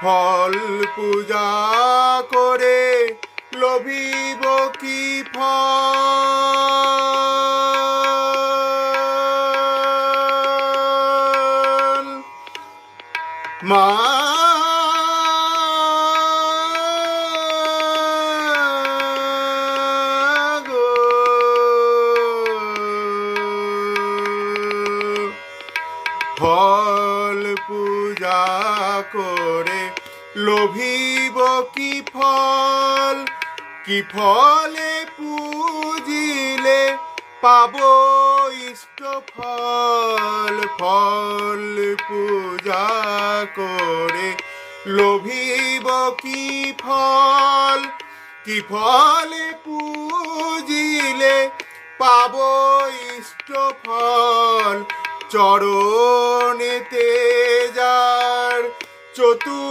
ফল পূজা করে লোভিব কি ফল? মা গো, ফল পূজা করে লোভিব কি ফল? কি ফলে পূজিলে পাব ইষ্ট ফল? ফল পূজা করে লোভিব কি ফল? কি ফলে পূজিলে পাব ইষ্ট ফল? চরণেতে যার চতুর